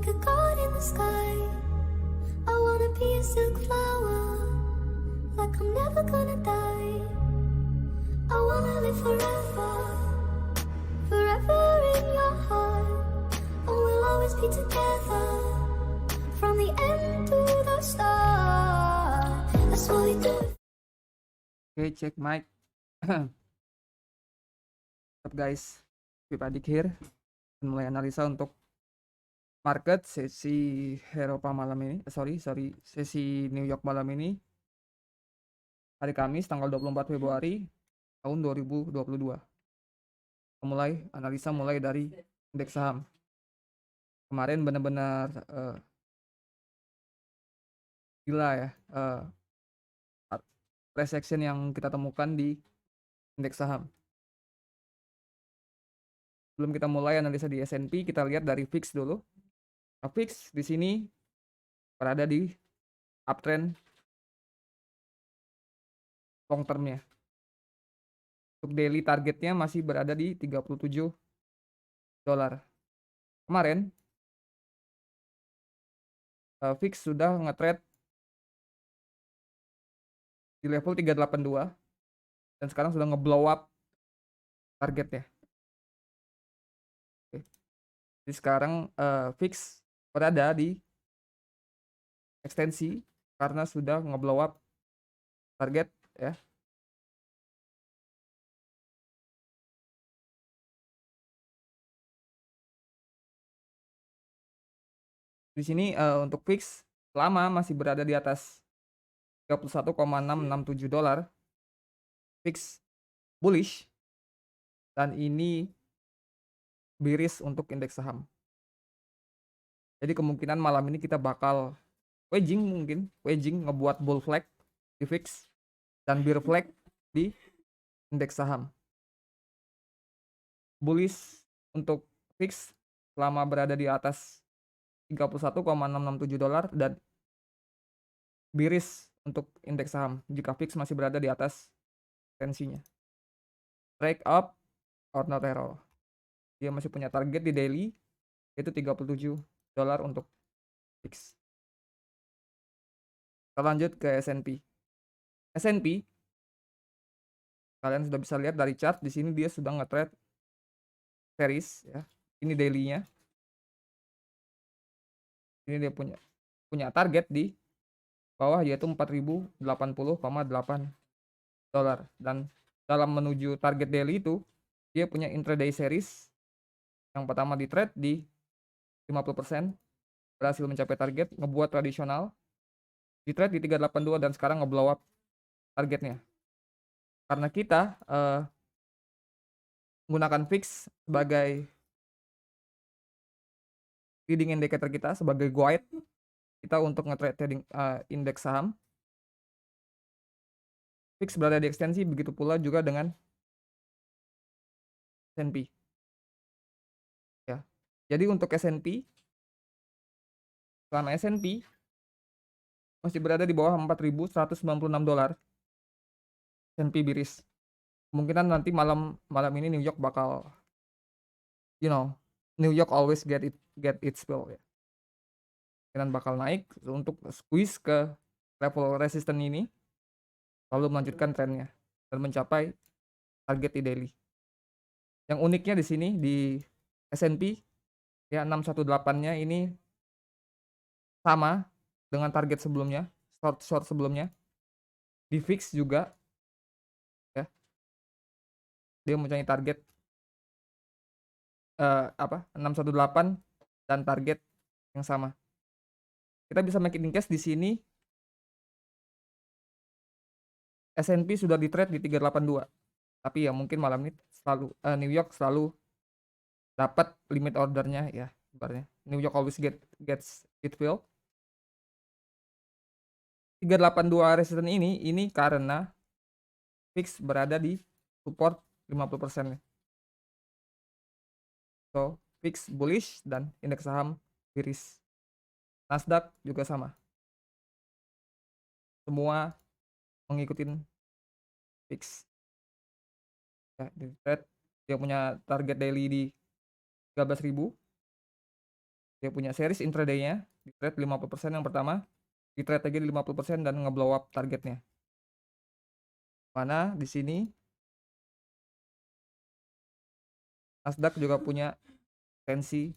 like a god in the sky. I wanna be a silk flower, like I'm never gonna die. I wanna live forever, forever in your heart. And we'll always be together, from the end to the start. That's what we do. Oke, cek mic. What's up guys, Pipadik here. Mulai analisa untuk market sesi Eropa malam ini. Sesi New York malam ini. Hari Kamis tanggal 24 Februari tahun 2022. Analisa mulai dari indeks saham. Kemarin benar-benar gila ya, price action yang kita temukan di indeks saham. Sebelum kita mulai analisa di S&P, kita lihat dari VIX dulu. Nah, VIX di sini berada di uptrend long termnya. Untuk daily targetnya masih berada di 37 dolar. Kemarin VIX sudah nge-trade di level 382 dan sekarang sudah nge-blow up targetnya. Oke. Jadi sekarang VIX berada di ekstensi karena sudah nge-blow up target ya. Di sini untuk VIX lama masih berada di atas 31,667 dolar. VIX bullish dan ini bearish untuk indeks saham. Jadi kemungkinan malam ini kita bakal wedging ngebuat bull flag di VIX dan bear flag di indeks saham. Bullish untuk VIX selama berada di atas 31,667 dolar dan bearish untuk indeks saham jika VIX masih berada di atas tensinya. Break up or not at all. Dia masih punya target di daily yaitu 37 dolar untuk VIX. Kita lanjut ke S&P. S&P kalian sudah bisa lihat dari chart di sini dia sudah nge-trade series ya. Ini daily-nya. Ini dia punya target di bawah yaitu 4080,8 dolar dan dalam menuju target daily itu dia punya intraday series. Yang pertama di trade di 50%, berhasil mencapai target, ngebuat tradisional di trade di 382 dan sekarang ngeblow up targetnya. Karena kita menggunakan VIX sebagai leading indicator kita, sebagai guide kita untuk nge-trade trading indeks saham. VIX berada di ekstensi, begitu pula juga dengan S&P. Ya. Jadi untuk S&P, selama S&P masih berada di bawah 4.196 dolar, S&P bearish. Kemungkinan nanti malam ini New York bakal, New York always get its fill ya. Kemungkinan bakal naik untuk squeeze ke level resisten ini, lalu melanjutkan trennya dan mencapai target di daily. Yang uniknya di sini di S&P ya 618-nya ini sama dengan target sebelumnya, short sebelumnya. Di VIX juga ya. Dia mempunyai target 618 dan target yang sama. Kita bisa make it in case di sini S&P sudah di trade di 382. Tapi ya mungkin malam ini selalu New York selalu dapat limit ordernya ya, sebenarnya. New York always gets it filled. 382 resisten ini karena VIX berada di support 50% ya. So, VIX bullish dan indeks saham bearish. Nasdaq juga sama. Semua mengikuti VIX. Ya, di trade dia punya target daily di 13.000 Dia punya series intraday-nya, di trade 50% yang pertama, di trade lagi di 50% dan ngeblow up targetnya. Mana di sini Nasdaq juga punya tensi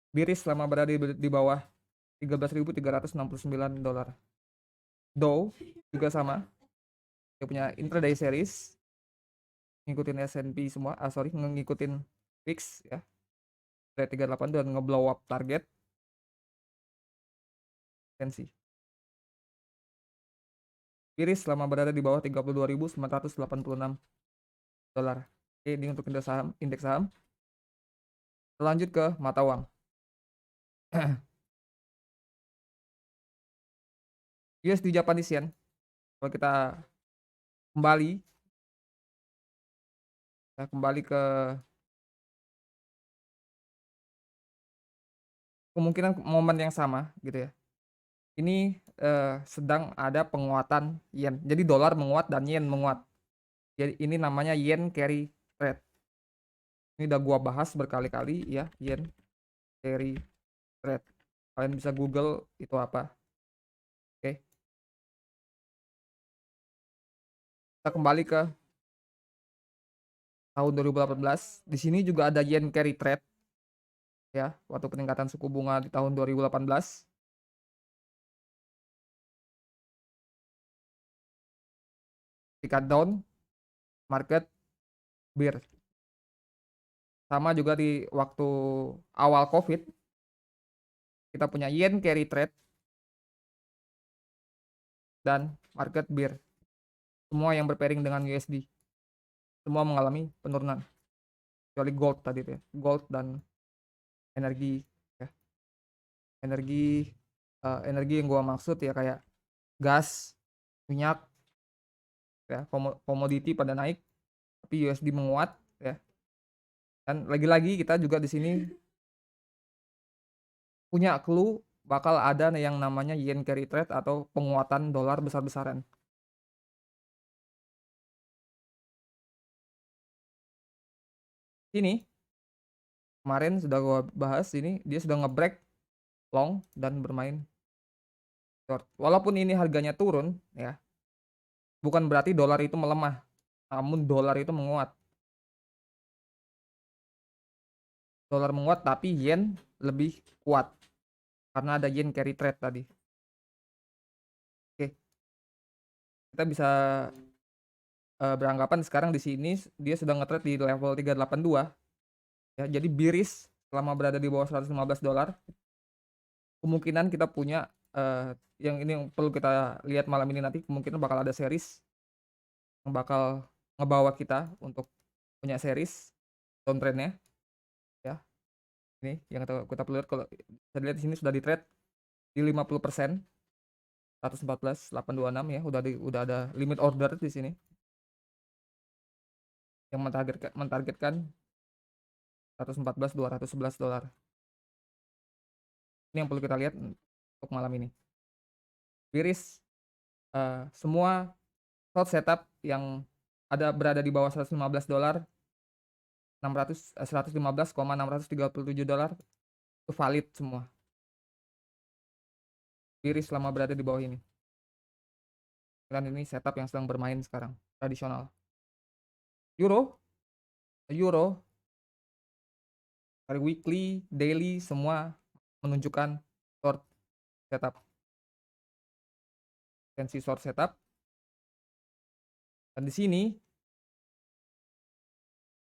biris selama berada di bawah 13.369 dolar. Dow juga sama, dia punya intraday series ngikutin S&P semua, ngikutin VIX ya, trade 38 dan ngeblow up target tensi biris selama berada di bawah 32.986 dolar. Oke, ini untuk indeks saham. Lanjut ke mata uang. USD Japanese Yen. Kalau kita kembali ke kemungkinan momen yang sama gitu ya. Ini sedang ada penguatan yen. Jadi dolar menguat dan yen menguat. Jadi ini namanya yen carry trade. Ini udah gua bahas berkali-kali ya, yen carry trade. Kalian bisa Google itu apa. Oke. Kita kembali ke tahun 2018. Di sini juga ada yen carry trade ya, waktu peningkatan suku bunga di tahun 2018. Ketika down, market bear. Sama juga di waktu awal COVID, kita punya yen carry trade dan market bear. Semua yang berpairing dengan USD. Semua mengalami penurunan. Kecuali gold tadi ya. Gold dan energi ya. Energi yang gua maksud ya kayak gas, minyak ya, komoditi pada naik tapi USD menguat ya. Dan lagi-lagi kita juga di sini punya clue bakal ada yang namanya yen carry trade atau penguatan dolar besar-besaran. Ini kemarin sudah gua bahas, ini dia sudah ngebreak long dan bermain short. Walaupun ini harganya turun ya, bukan berarti dolar itu melemah, namun dolar itu menguat. Dolar menguat tapi yen lebih kuat karena ada yen carry trade tadi. Oke, kita bisa beranggapan sekarang di sini dia sudah nge-trade di level 382 ya, jadi bearish selama berada di bawah 115 dolar. Kemungkinan kita punya yang ini yang perlu kita lihat malam ini, nanti kemungkinan bakal ada series yang bakal ngebawa kita untuk punya series downtrendnya ya. Ini yang kita perlu lihat, kalau kita lihat di sini sudah di trade di 50%, 114.826 ya, udah ada limit order di sini yang mentargetkan 114.211 dolar. Ini yang perlu kita lihat untuk malam ini. Bearish semua short setup yang berada di bawah 115 dolar, 115,637 dolar itu valid semua. Bearish selama berada di bawah ini. Dan ini setup yang sedang bermain sekarang, tradisional. Euro hari weekly, daily semua menunjukkan short setup. Tensi short setup. Dan di sini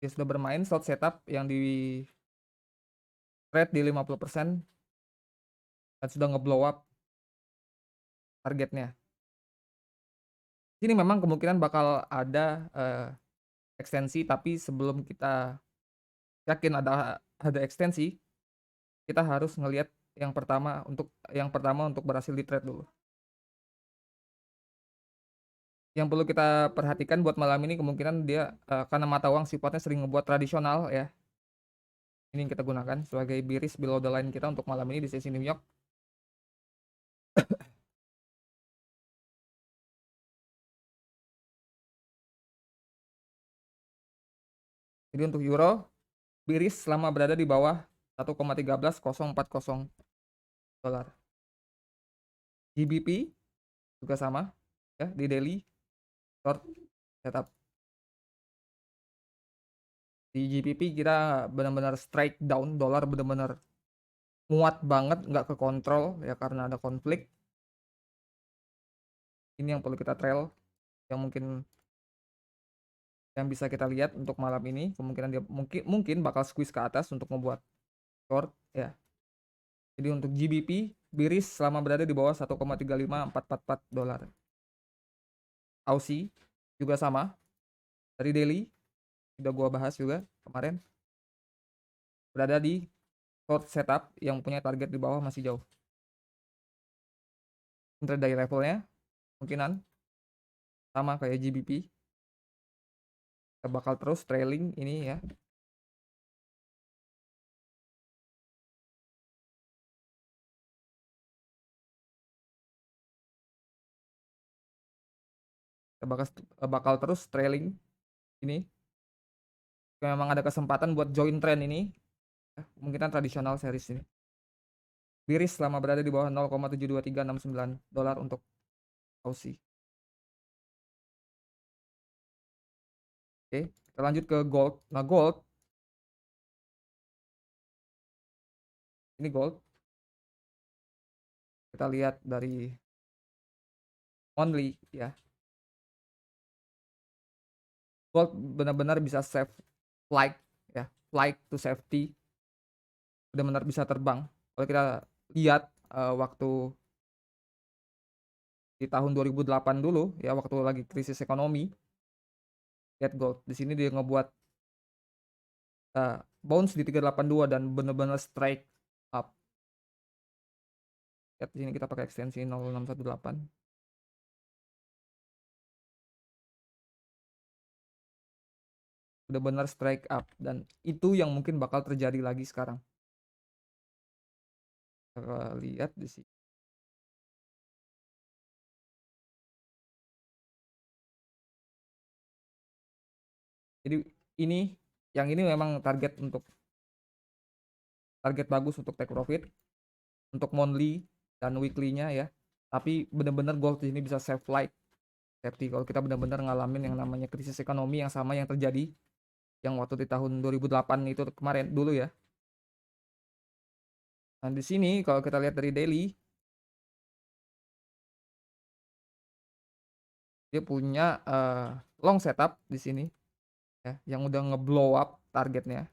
dia sudah bermain short setup yang di trade di 50% dan sudah ngeblow up targetnya. Ini memang kemungkinan bakal ada ekstensi, tapi sebelum kita yakin ada ekstensi, kita harus ngelihat yang pertama untuk berhasil di trade dulu. Yang perlu kita perhatikan buat malam ini kemungkinan dia karena mata uang sifatnya sering ngebuat tradisional ya. Ini yang kita gunakan sebagai bearish below the line kita untuk malam ini di sesi New York. Jadi untuk euro bearish selama berada di bawah 1,13040 dolar. GBP juga sama ya, di daily short setup. Di GBP kita benar-benar straight down, dolar benar-benar muat banget, nggak ke kontrol ya karena ada konflik. Ini yang perlu kita trail, yang mungkin yang bisa kita lihat untuk malam ini. Kemungkinan dia mungkin bakal squeeze ke atas untuk membuat short ya. Jadi untuk GBP biris selama berada di bawah 1,35444 dolar. Aussie juga sama, dari daily udah gua bahas juga kemarin, berada di short setup yang punya target di bawah masih jauh. Intraday levelnya kemungkinan sama kayak GBP, kita bakal terus trailing ini ya. Kita bakal terus trailing ini. Memang ada kesempatan buat join trend ini ya, kemungkinan tradisional series ini biris selama berada di bawah 0,72369 dolar untuk Aussie. Oke, kita lanjut ke gold. Nah, gold ini gold kita lihat dari only ya, gold benar-benar bisa save flight ya, flight to safety, benar-benar bisa terbang. Kalau kita lihat waktu di tahun 2008 dulu ya, waktu lagi krisis ekonomi, lihat gold di sini dia ngebuat bounce di 382 dan benar-benar straight up. Lihat di sini kita pakai ekstensi 0618. Benar-benar strike up, dan itu yang mungkin bakal terjadi lagi sekarang. Kita lihat di sini. Jadi yang ini memang target bagus untuk take profit untuk monthly dan weekly-nya ya. Tapi benar-benar gold di sini bisa save flight safety kalau kita benar-benar ngalamin yang namanya krisis ekonomi yang sama yang terjadi yang waktu di tahun 2008 itu kemarin dulu ya. Nah, di sini kalau kita lihat dari daily, dia punya long setup di sini ya, yang udah ngeblow up targetnya.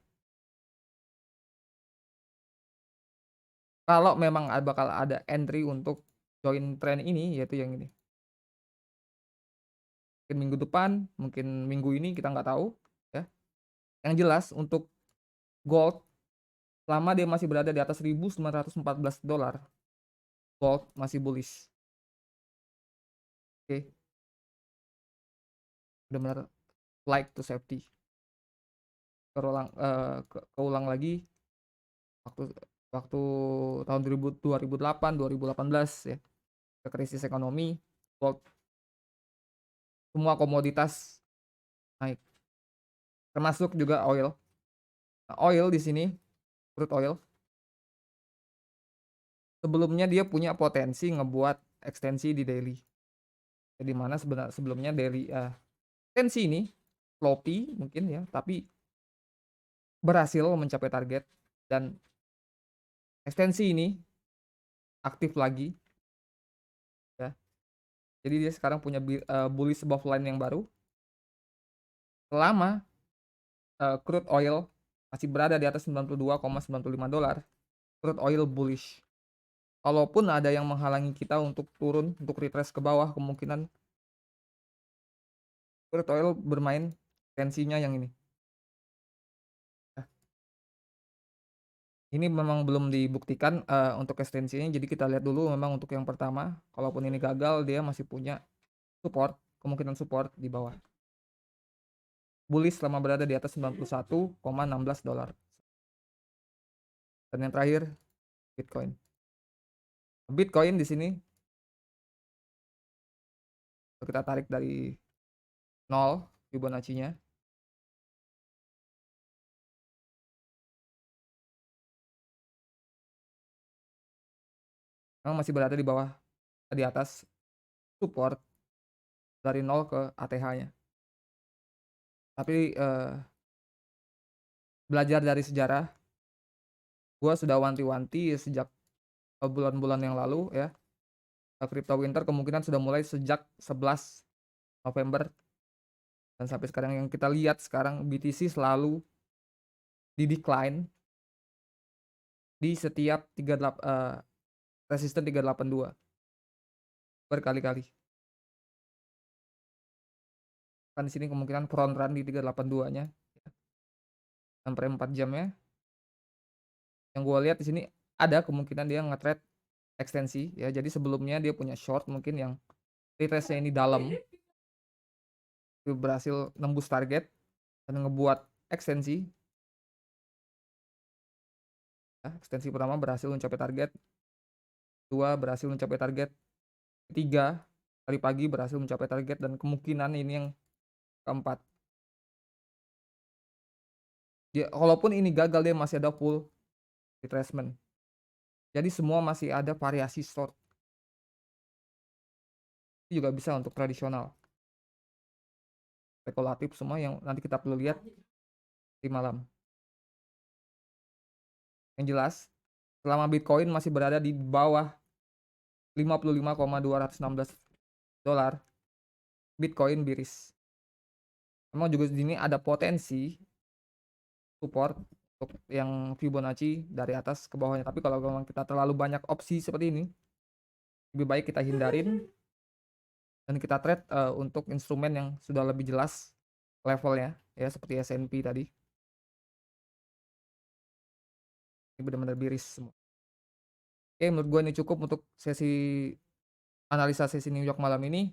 Kalau memang bakal ada entry untuk join trend ini, yaitu yang ini. Mungkin minggu depan, mungkin minggu ini, kita nggak tahu ya. Yang jelas untuk gold, selama dia masih berada di atas 1.914 dolar, gold masih bullish. Oke. Benar-benar flight to safety. Keulang lagi waktu tahun 2008 2018 ya, krisis ekonomi, gold semua komoditas naik, termasuk juga oil. Nah, oil di sini, crude oil, sebelumnya dia punya potensi ngebuat ekstensi di daily. Jadi mana sebenarnya sebelumnya daily ekstensi ini floppy mungkin ya, tapi berhasil mencapai target, dan ekstensi ini aktif lagi ya. Jadi dia sekarang punya bullish above line yang baru. Selama crude oil masih berada di atas 92,95 dolar, crude oil bullish. Kalaupun ada yang menghalangi kita untuk turun, untuk retrace ke bawah, kemungkinan crude oil bermain tensinya yang ini. Nah, ini memang belum dibuktikan untuk ekstensinya, jadi kita lihat dulu memang untuk yang pertama. Kalaupun ini gagal, dia masih punya support, kemungkinan support di bawah. Bullish selama berada di atas 91,16 dolar. Dan yang terakhir, Bitcoin. Bitcoin di sini kita tarik dari 0 Fibonacci-nya. memang masih berada di bawah, di atas support dari 0 ke ATH-nya. Tapi, belajar dari sejarah, gua sudah wanti-wanti sejak, bulan-bulan yang lalu ya, crypto winter kemungkinan sudah mulai sejak 11 November dan sampai sekarang yang kita lihat sekarang BTC selalu di decline di setiap resisten 382 berkali-kali. Kan di sini kemungkinan front run di 382-nya sampai 4 jamnya. Yang gua lihat di sini ada kemungkinan dia nge-trade ekstensi ya. Jadi sebelumnya dia punya short mungkin yang retest-nya ini dalam, itu berhasil nembus target dan ngebuat ekstensi. Ya, ekstensi pertama berhasil mencapai target, 2 berhasil mencapai target, 3 tadi pagi berhasil mencapai target dan kemungkinan ini yang keempat. Dia walaupun ini gagal dia masih ada full retracement. Jadi semua masih ada variasi short. Itu juga bisa untuk tradisional. Spekulatif semua yang nanti kita perlu lihat di malam. Yang jelas, selama Bitcoin masih berada di bawah 55,216 dolar, Bitcoin bearish. Memang juga di sini ada potensi support untuk yang Fibonacci dari atas ke bawahnya. Tapi kalau memang kita terlalu banyak opsi seperti ini, lebih baik kita hindarin dan kita trade untuk instrumen yang sudah lebih jelas levelnya ya, seperti S&P tadi. Ini benar-benar bearish semua. Oke, menurut gue ini cukup untuk sesi analisa sesi New York malam ini.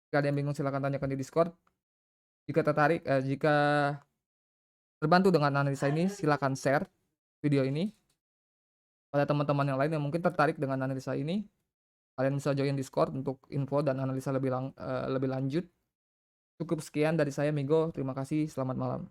Jika ada yang bingung silahkan tanyakan di Discord. Jika tertarik, jika terbantu dengan analisa ini, silahkan share video ini pada teman-teman yang lain yang mungkin tertarik dengan analisa ini. Kalian bisa join Discord untuk info dan analisa lebih lanjut. Cukup sekian dari saya Migo. Terima kasih. Selamat malam.